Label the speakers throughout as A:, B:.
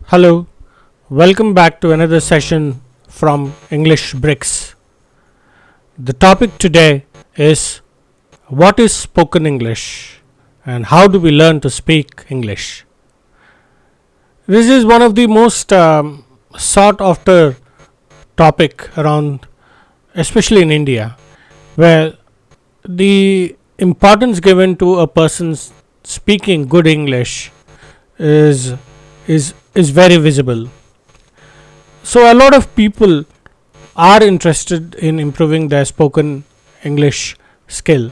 A: Hello, welcome back to another session from English Bricks. The topic today is what is spoken English and how do we learn to speak English? This is one of the most sought after topic around, especially in India, where the importance given to a person's speaking good English is is very visible. So a lot of people are interested in improving their spoken English skill.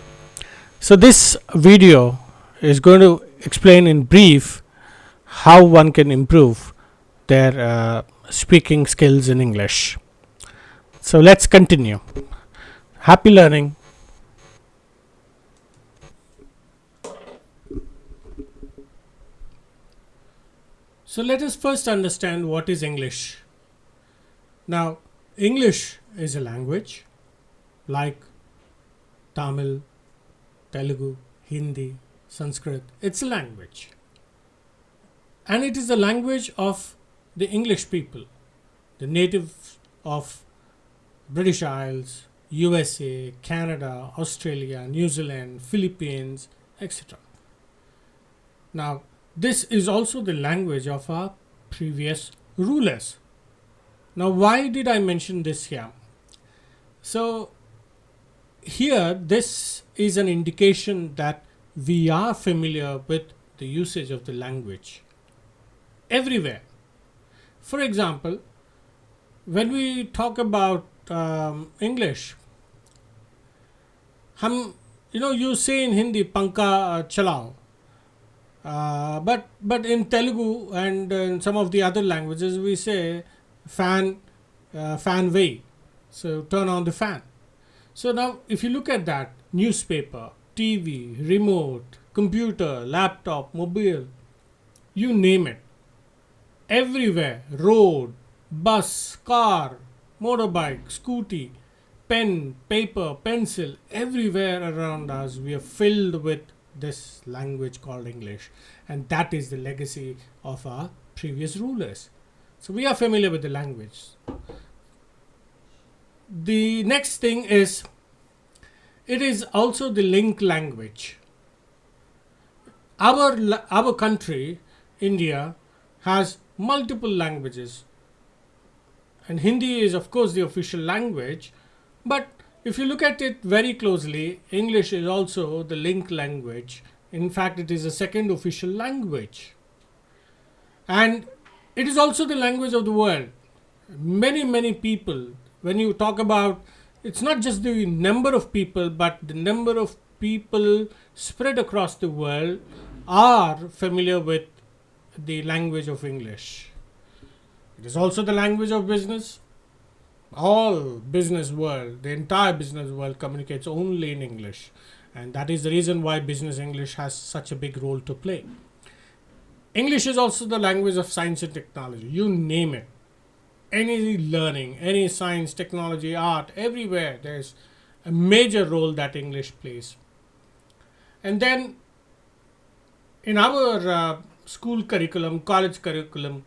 A: So this video is going to explain in brief how one can improve their speaking skills in English. So let's continue. Happy learning. So let us first understand what is English. Now, English is a language like Tamil, Telugu, Hindi, Sanskrit. It's a language. And it is the language of the English people, the natives of British Isles, USA, Canada, Australia, New Zealand, Philippines, etc. Now, this is also the language of our previous rulers. Now, why did I mention this here? So, here this is an indication that we are familiar with the usage of the language everywhere. For example, when we talk about English, you say in Hindi panka chalao, but in Telugu and in some of the other languages we say fan way, so turn on the fan. So now if you look at that, newspaper, TV, remote, computer, laptop, mobile, you name it, everywhere, road, bus, car, motorbike, scooty, pen, paper, pencil, everywhere around us we are filled with this language called English, and that is the legacy of our previous rulers. So we are familiar with the language. The next thing is, it is also the link language. Our country, India, has multiple languages, and Hindi is of course the official language, but if you look at it very closely, English is also the link language. In fact, it is the second official language, and it is also the language of the world. Many people, when you talk about, it's not just the number of people, but the number of people spread across the world are familiar with the language of English. It is also the language of business. All business world, the entire business world communicates only in English, and that is the reason why business English has such a big role to play. English is also the language of science and technology. You name it, any learning, any science, technology, art, everywhere there's a major role that English plays. And then in our school curriculum, college curriculum,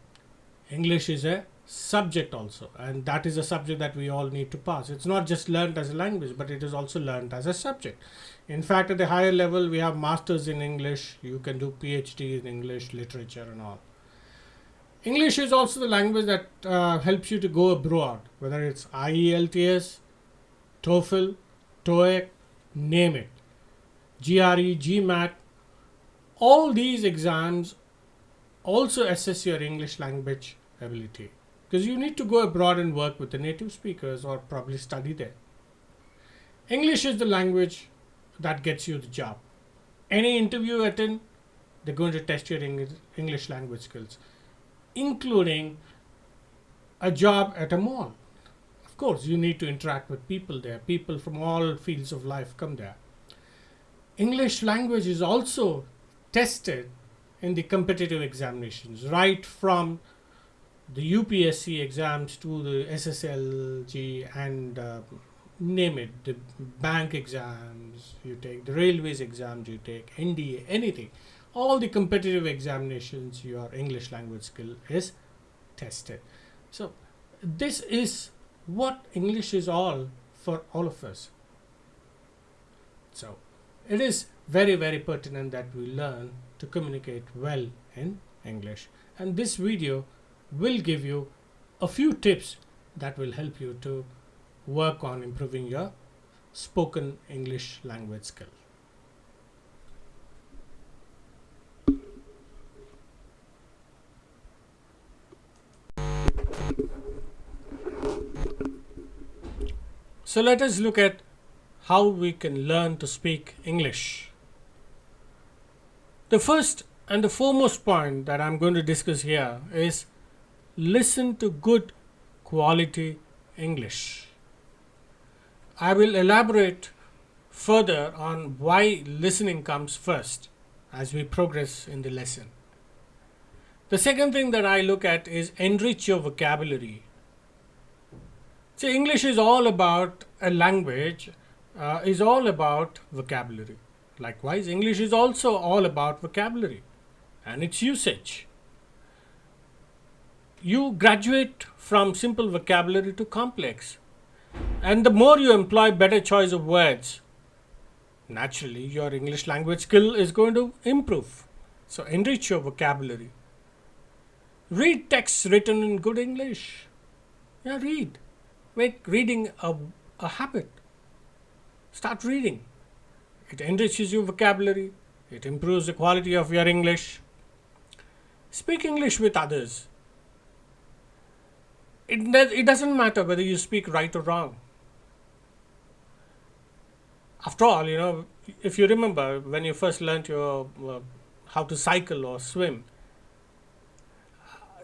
A: English is a subject also, and that is a subject that we all need to pass. It's not just learned as a language, but it is also learned as a subject. In fact, at the higher level we have masters in English, you can do PhD in English literature and all. English is also the language that helps you to go abroad, whether it's IELTS, TOEFL, TOEIC, name it, GRE, GMAT. All these exams also assess your English language ability, because you need to go abroad and work with the native speakers or probably study there. English is the language that gets you the job. Any interview you attend, they're going to test your English language skills, including a job at a mall. Of course, you need to interact with people there. People from all fields of life come there. English language is also tested in the competitive examinations, right from the UPSC exams to the SSLG and name it, the bank exams you take, the railways exams you take, NDA, anything. all the competitive examinations, your English language skill is tested. So this is what English is all for all of us. So it is very, very pertinent that we learn to communicate well in English. And this video will give you a few tips that will help you to work on improving your spoken English language skill. So let us look at how we can learn to speak English. The first and the foremost point that I'm going to discuss here is listen to good quality English. I will elaborate further on why listening comes first as we progress in the lesson. The second thing that I look at is enrich your vocabulary. See, English is all about a language, is all about vocabulary. Likewise, English is also all about vocabulary and its usage. You graduate from simple vocabulary to complex. And the more you employ better choice of words, naturally your English language skill is going to improve. So enrich your vocabulary. Read texts written in good English. Yeah, read. Make reading a habit. Start reading. It enriches your vocabulary. It improves the quality of your English. Speak English with others. It doesn't matter whether you speak right or wrong. After all, if you remember when you first learned your how to cycle or swim,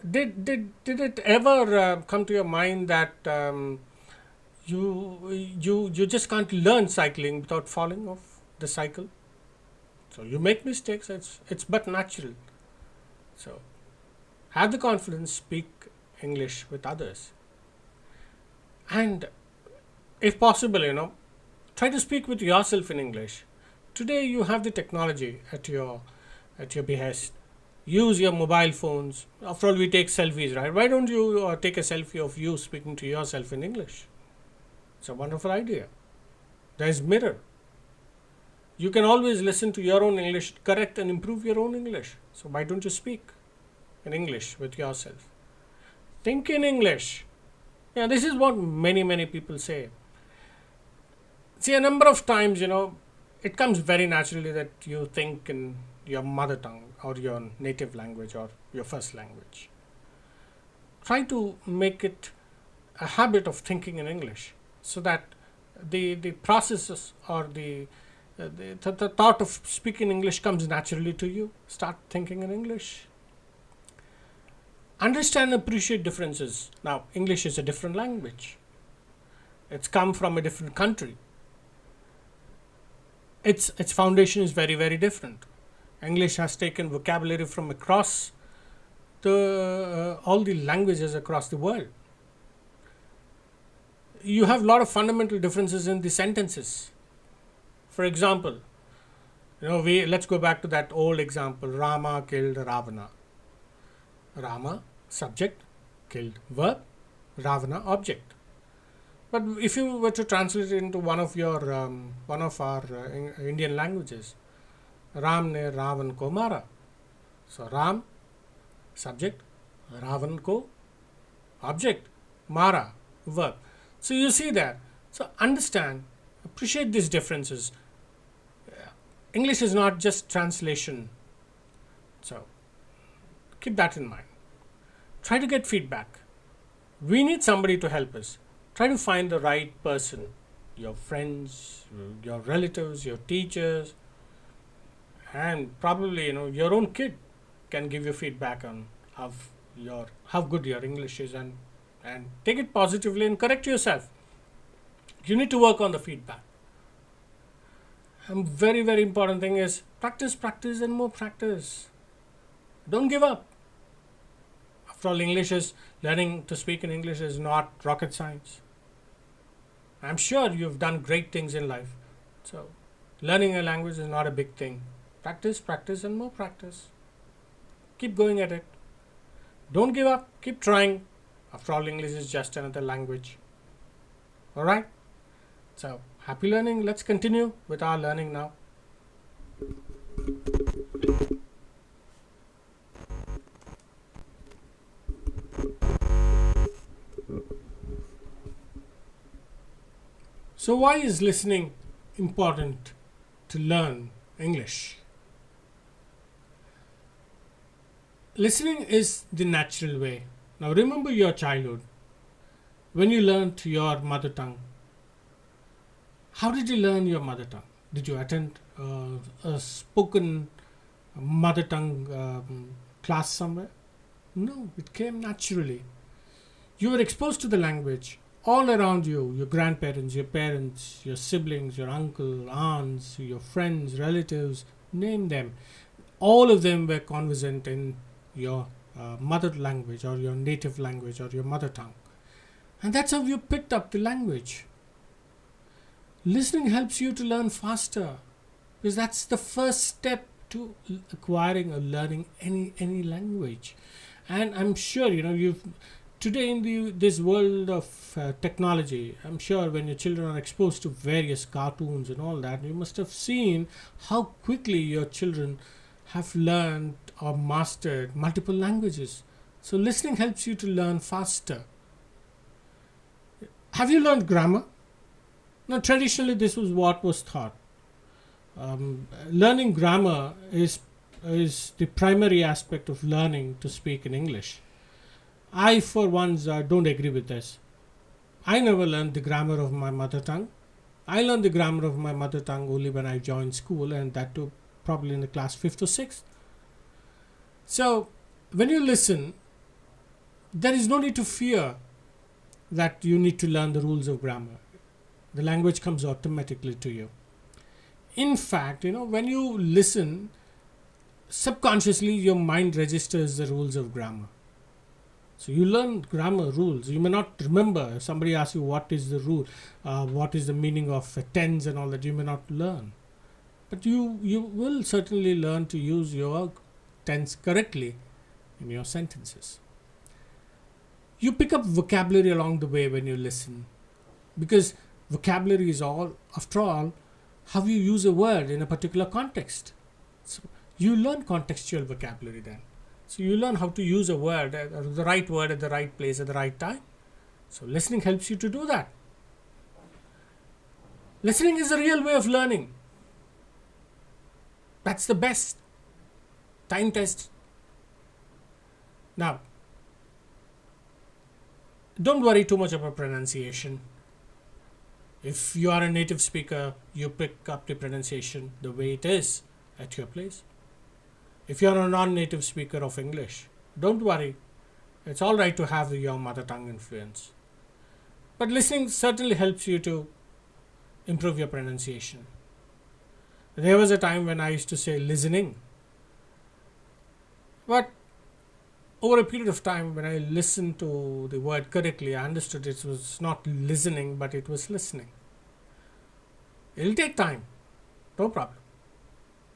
A: did it ever come to your mind that you just can't learn cycling without falling off the cycle? So you make mistakes. It's but natural. So have the confidence, speak English with others, and if possible, try to speak with yourself in English. Today you have the technology at your behest. Use your mobile phones. After all, we take selfies, right? Why don't you take a selfie of you speaking to yourself in English? It's a wonderful idea. There is mirror. You can always listen to your own English, correct and improve your own English. So why don't you speak in English with yourself? Think in English. Yeah, this is what many people say. See, a number of times, it comes very naturally that you think in your mother tongue or your native language or your first language. Try to make it a habit of thinking in English so that the processes or the thought of speaking English comes naturally to you. Start thinking in English. Understand and appreciate differences. Now, English is a different language. It's come from a different country. Its foundation is very, very different. English has taken vocabulary from across all the languages across the world. You have a lot of fundamental differences in the sentences. For example, let's go back to that old example. Rama killed Ravana. Rama, subject, killed, verb, Ravana, object. But if you were to translate it into one of our Indian languages, Ram ne Ravan ko mara. So Ram, subject, Ravan ko, object, mara, verb. So you see that. So understand, appreciate these differences. English is not just translation. So keep that in mind. Try to get feedback. We need somebody to help us. Try to find the right person. Your friends, your relatives, your teachers, and probably your own kid can give you feedback on how good your English is, and take it positively and correct yourself. You need to work on the feedback. And very, very important thing is practice and more practice. Don't give up. After all, learning to speak in English is not rocket science. I'm sure you've done great things in life. So learning a language is not a big thing. Practice, practice, and more practice. Keep going at it. Don't give up. Keep trying. After all, English is just another language. Alright? So, happy learning. Let's continue with our learning now. So, why is listening important to learn English? Listening is the natural way. Now, remember your childhood when you learnt your mother tongue. How did you learn your mother tongue? Did you attend a spoken mother tongue class somewhere? No, it came naturally. You were exposed to the language all around you, your grandparents, your parents, your siblings, your uncle, aunts, your friends, relatives, name them. All of them were conversant in your mother language or your native language or your mother tongue. And that's how you picked up the language. Listening helps you to learn faster because that's the first step to acquiring or learning any language. And I'm sure you've today in this world of technology, I'm sure when your children are exposed to various cartoons and all that, you must have seen how quickly your children have learned or mastered multiple languages. So listening helps you to learn faster. Have you learned grammar? Now, traditionally, this was what was taught. Learning grammar is the primary aspect of learning to speak in English. I, for once, don't agree with this. I never learned the grammar of my mother tongue. I learned the grammar of my mother tongue only when I joined school, and that too probably in the class 5th or 6th. So, when you listen, there is no need to fear that you need to learn the rules of grammar. The language comes automatically to you. In fact, when you listen, subconsciously your mind registers the rules of grammar. So you learn grammar rules. You may not remember. If somebody asks you what is the rule, what is the meaning of a tense and all that, you may not learn. But you will certainly learn to use your tense correctly in your sentences. You pick up vocabulary along the way when you listen, because vocabulary is after all, how you use a word in a particular context. So you learn contextual vocabulary then. So you learn how to use a word, the right word at the right place at the right time. So listening helps you to do that. Listening is a real way of learning. That's the best. Time test. Now, don't worry too much about pronunciation. If you are a native speaker, you pick up the pronunciation the way it is at your place. If you are a non-native speaker of English, don't worry. It's all right to have your mother tongue influence. But listening certainly helps you to improve your pronunciation. There was a time when I used to say listening. But over a period of time, when I listened to the word correctly, I understood it was not listening, but it was listening. It'll take time. No problem.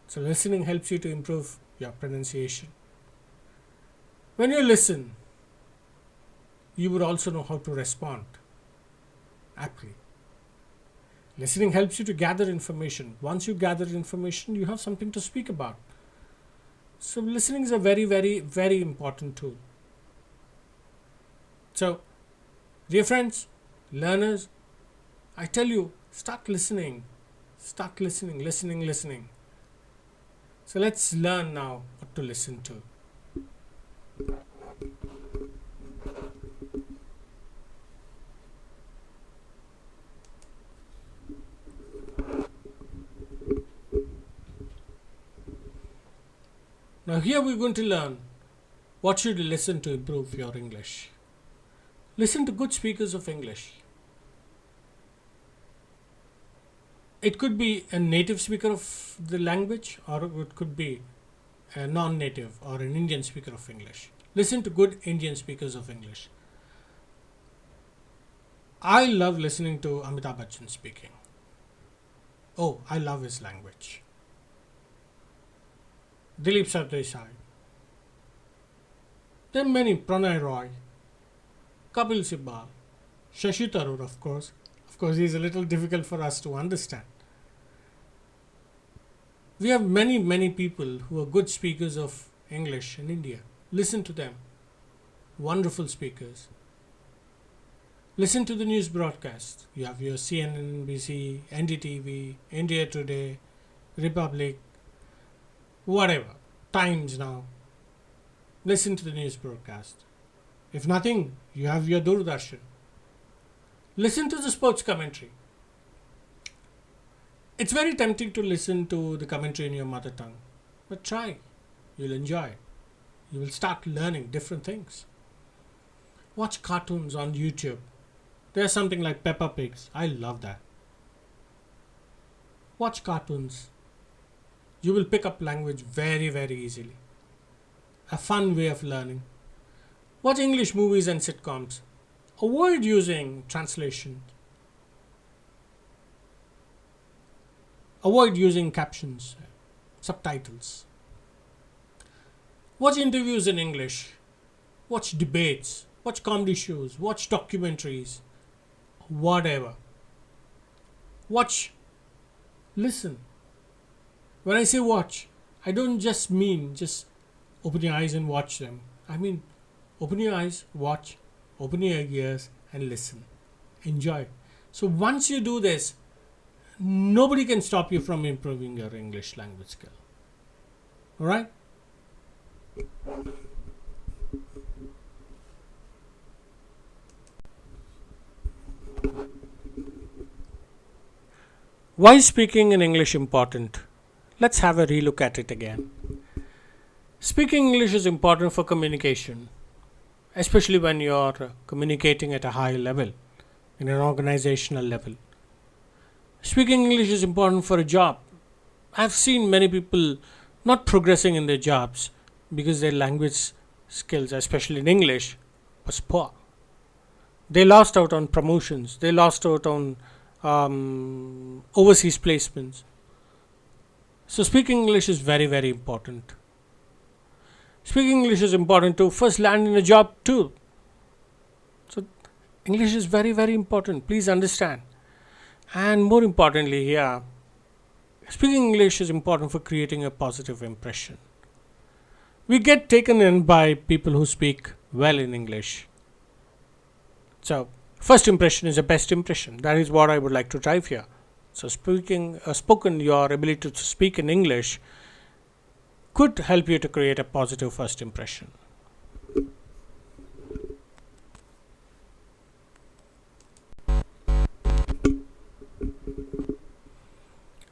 A: So listening helps you to improve your pronunciation. When you listen, you would also know how to respond aptly. Listening helps you to gather information. Once you gather information, you have something to speak about. So listening is a very, very, very important tool. So, dear friends, learners, I tell you, start listening. Start listening, listening. So let's learn now what to listen to. Now here we're going to learn what should you listen to improve your English. Listen to good speakers of English. It could be a native speaker of the language, or it could be a non-native or an Indian speaker of English. Listen to good Indian speakers of English. I love listening to Amitabh Bachchan speaking. Oh, I love his language. Dilip Sardesai. There are many, Pranay Roy, Kapil Sibal, Shashi Tharoor, of course. Of course, he is a little difficult for us to understand. We have many, many people who are good speakers of English in India. Listen to them. Wonderful speakers. Listen to the news broadcast. You have your CNN, NBC, NDTV, India Today, Republic, whatever, Times now. Listen to the news broadcast. If nothing, you have your Doordarshan. Listen to the sports commentary. It's very tempting to listen to the commentary in your mother tongue, but try. You'll enjoy it. You will start learning different things. Watch cartoons on YouTube. There's something like Peppa Pigs. I love that. Watch cartoons. You will pick up language very, very easily. A fun way of learning. Watch English movies and sitcoms. Avoid using translation. Avoid using captions, subtitles. Watch interviews in English. Watch debates. Watch comedy shows. Watch documentaries. Whatever. Watch. Listen. When I say watch, I don't just mean just open your eyes and watch them. I mean open your eyes, watch, open your ears and listen. Enjoy. So once you do this, nobody can stop you from improving your English language skill. Alright? Why is speaking in English important? Let's have a relook at it again. Speaking English is important for communication, especially when you're communicating at a high level, in an organizational level. Speaking English is important for a job. I've seen many people not progressing in their jobs because their language skills, especially in English, was poor. They lost out on promotions. They lost out on overseas placements. So speaking English is very, very important. Speaking English is important to first land in a job too. So English is very, very important. Please understand. And more importantly here, speaking English is important for creating a positive impression. We get taken in by people who speak well in English. So first impression is the best impression. That is what I would like to drive here. So your ability to speak in English could help you to create a positive first impression.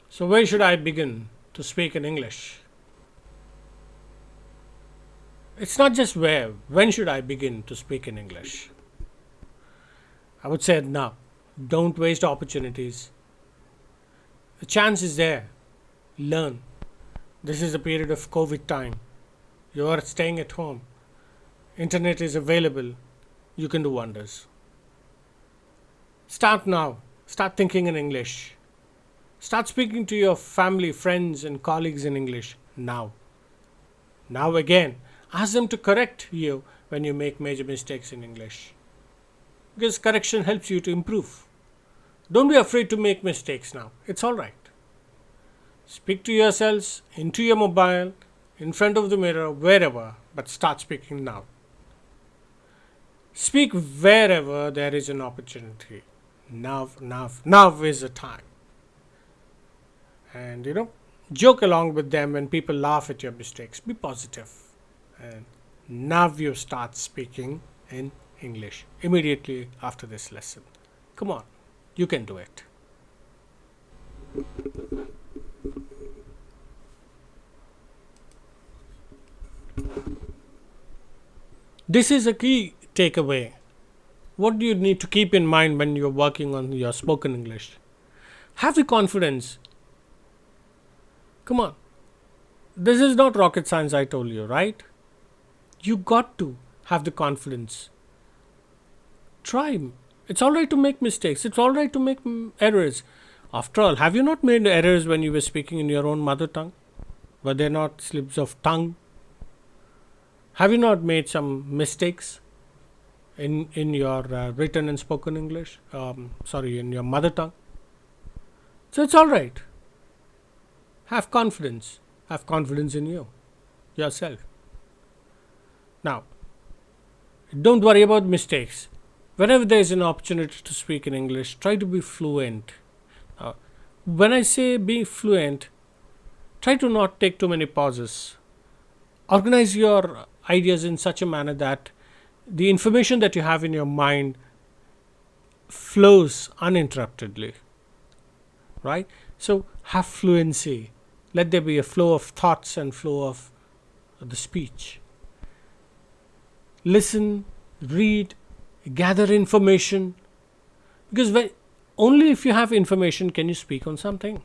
A: So where should I begin to speak in English? It's not just where. When should I begin to speak in English? I would say now. Don't waste opportunities. The chance is there. Learn. This is a period of COVID time. You are staying at home. Internet is available. You can do wonders. Start now. Start thinking in English. Start speaking to your family, friends and colleagues in English now. Now again, ask them to correct you when you make major mistakes in English. Because correction helps you to improve. Don't be afraid to make mistakes now. It's alright. Speak to yourselves, into your mobile, in front of the mirror, wherever, but start speaking now. Speak wherever there is an opportunity. Now is the time. And joke along with them when people laugh at your mistakes. Be positive. And now you start speaking in English immediately after this lesson. Come on, you can do it. This is a key takeaway. What do you need to keep in mind when you're working on your spoken English? Have the confidence. Come on. This is not rocket science, I told you, right? You got to have the confidence. Try. It's alright to make mistakes. It's alright to make errors. After all, have you not made errors when you were speaking in your own mother tongue? Were there not slips of tongue? Have you not made some mistakes in your written and spoken English? In your mother tongue. So it's all right. Have confidence. Have confidence in yourself. Now, don't worry about mistakes. Whenever there is an opportunity to speak in English, try to be fluent. When I say be fluent, try to not take too many pauses. Organize your ideas in such a manner that the information that you have in your mind flows uninterruptedly. Right? So have fluency. Let there be a flow of thoughts and flow of the speech. Listen, read, gather information. Because only if you have information can you speak on something.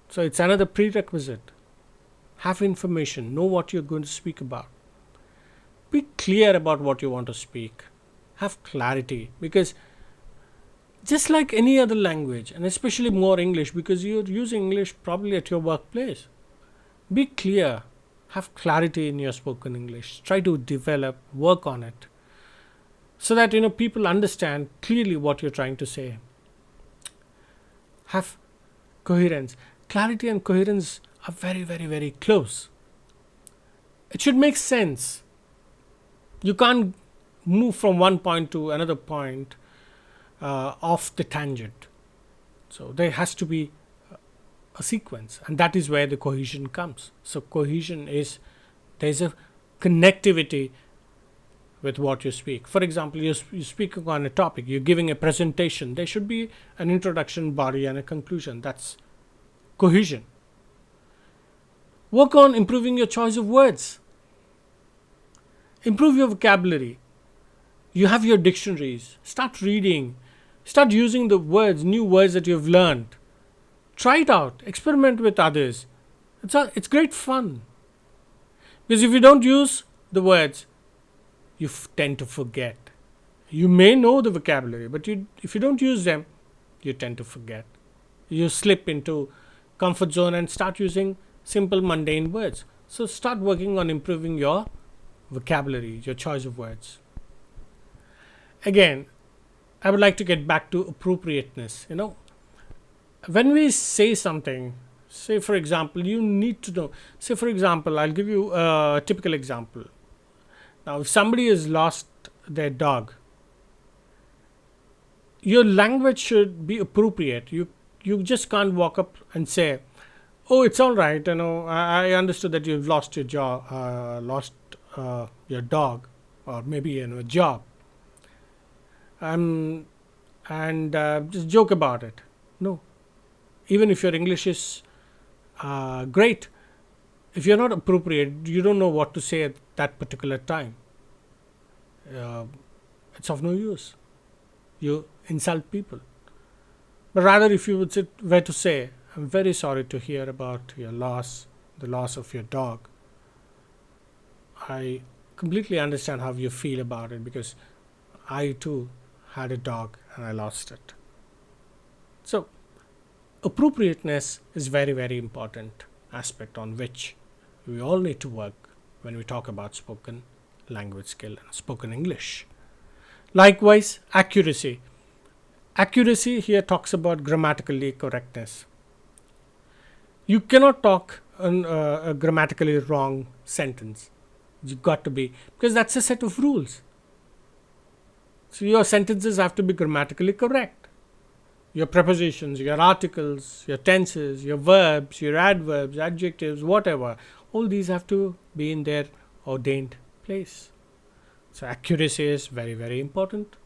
A: So it's another prerequisite. Have information. Know what you're going to speak about. Be clear about what you want to speak. Have clarity. Because just like any other language, and especially more English, because you're using English probably at your workplace, be clear. Have clarity in your spoken English. Try to develop, work on it, so that people understand clearly what you're trying to say. Have coherence. Clarity and coherence are very, very, very close. It should make sense. You can't move from one point to another point off the tangent. So there has to be a sequence, and that is where the cohesion comes. So cohesion is, there's a connectivity with what you speak. For example, you're speaking on a topic, you're giving a presentation, there should be an introduction, body, and a conclusion. That's cohesion. Work on improving your choice of words. Improve your vocabulary. You have your dictionaries. Start reading. Start using the words, new words that you've learned. Try it out. Experiment with others. It's great fun. Because if you don't use the words, you tend to forget. You may know the vocabulary, but if you don't use them, you tend to forget. You slip into comfort zone and start using simple, mundane words. So start working on improving your vocabulary, your choice of words. Again, I would like to get back to appropriateness. When we say something, say for example, you need to know. Say for example, I'll give you a typical example. Now, if somebody has lost their dog, your language should be appropriate. You just can't walk up and say, "Oh, it's all right. I understood that you've lost your your dog, or maybe a job, and just joke about it." No. Even if your English is great, if you're not appropriate, you don't know what to say at that particular time. It's of no use. You insult people. But rather, if you were to say, "I'm very sorry to hear about your loss, the loss of your dog. I completely understand how you feel about it, because I too had a dog and I lost it." So, appropriateness is very, very important aspect on which we all need to work when we talk about spoken language skill and spoken English. Likewise, accuracy. Accuracy here talks about grammatically correctness. You cannot talk a grammatically wrong sentence. You've got to be, because that's a set of rules. So your sentences have to be grammatically correct. Your prepositions, your articles, your tenses, your verbs, your adverbs, adjectives, whatever, all these have to be in their ordained place. So accuracy is very, very important.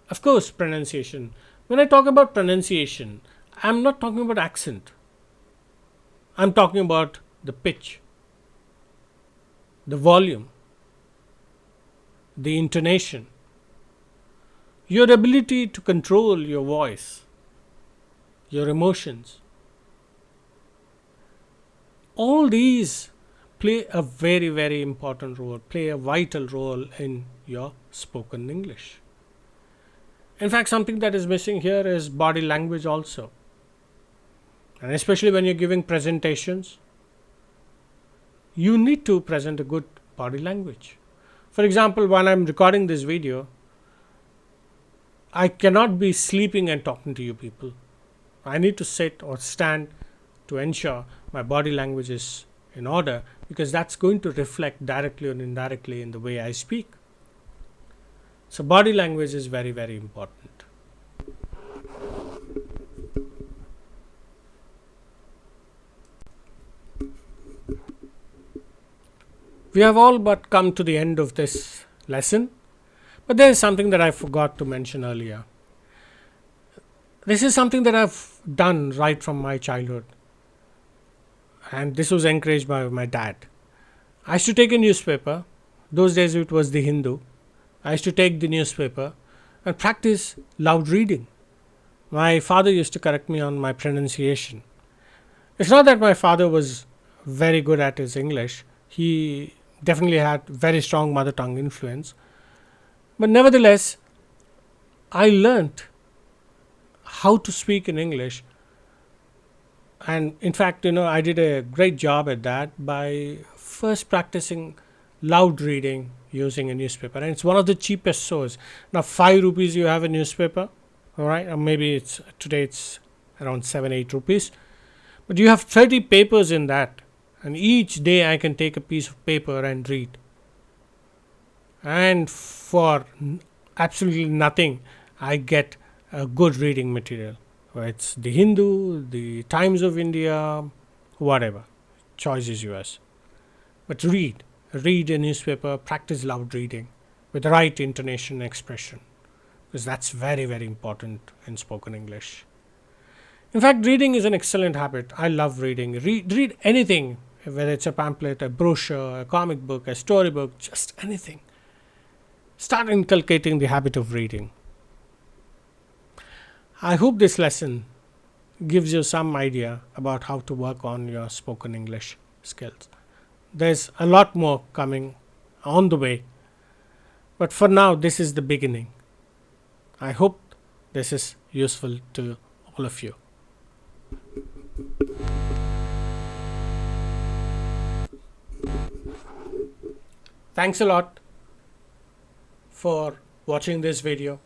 A: Of course, pronunciation. When I talk about pronunciation, I'm not talking about accent. I'm talking about the pitch, the volume, the intonation, your ability to control your voice, your emotions. All these play a very, very important role, play a vital role in your spoken English. In fact, something that is missing here is body language also. And especially when you're giving presentations, you need to present a good body language. For example, while I'm recording this video, I cannot be sleeping and talking to you people. I need to sit or stand to ensure my body language is in order, because that's going to reflect directly or indirectly in the way I speak. So body language is very, very important. We have all but come to the end of this lesson, but there is something that I forgot to mention earlier. This is something that I've done right from my childhood, and this was encouraged by my dad. I used to take a newspaper. Those days it was the Hindu. I used to take the newspaper and practice loud reading. My father used to correct me on my pronunciation. It's not that my father was very good at his English. He definitely had very strong mother tongue influence. But nevertheless, I learnt how to speak in English. And in fact, I did a great job at that by first practicing loud reading using a newspaper. And it's one of the cheapest sources. Now, 5 rupees you have a newspaper, all right? Or maybe today it's around 7-8 rupees. But you have 30 papers in that. And each day I can take a piece of paper and read. And for absolutely nothing, I get a good reading material. It's the Hindu, the Times of India, whatever. Choice is yours. But read a newspaper, practice loud reading with the right intonation and expression, because that's very, very important in spoken English. In fact, reading is an excellent habit. I love reading. Read anything, whether it's a pamphlet, a brochure, a comic book, a storybook, just anything. Start inculcating the habit of reading. I hope this lesson gives you some idea about how to work on your spoken English skills. There's a lot more coming on the way, but for now, this is the beginning. I hope this is useful to all of you. Thanks a lot for watching this video.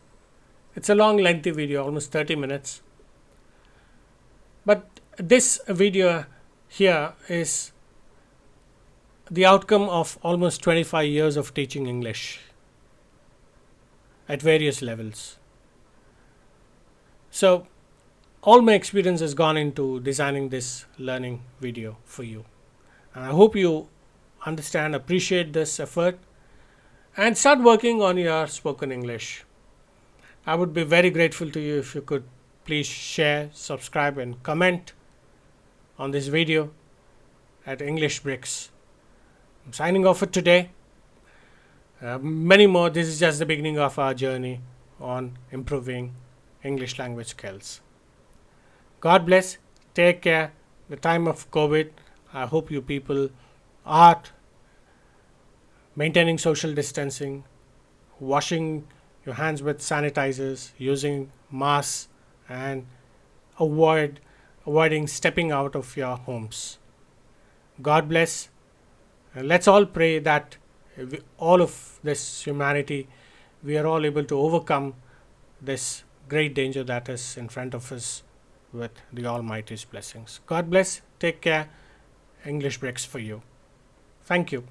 A: It's a long, lengthy video, almost 30 minutes. But this video here is the outcome of almost 25 years of teaching English at various levels. So all my experience has gone into designing this learning video for you. And I hope you understand, appreciate this effort, and start working on your spoken English. I would be very grateful to you if you could please share, subscribe, and comment on this video at English Bricks. I'm signing off for today. Many more. This is just the beginning of our journey on improving English language skills. God bless. Take care. The time of COVID, I hope you people are maintaining social distancing, washing your hands with sanitizers, using masks, and avoiding stepping out of your homes. God bless. And let's all pray that all of this humanity, we are all able to overcome this great danger that is in front of us with the Almighty's blessings. God bless. Take care. English Bricks for you. Thank you.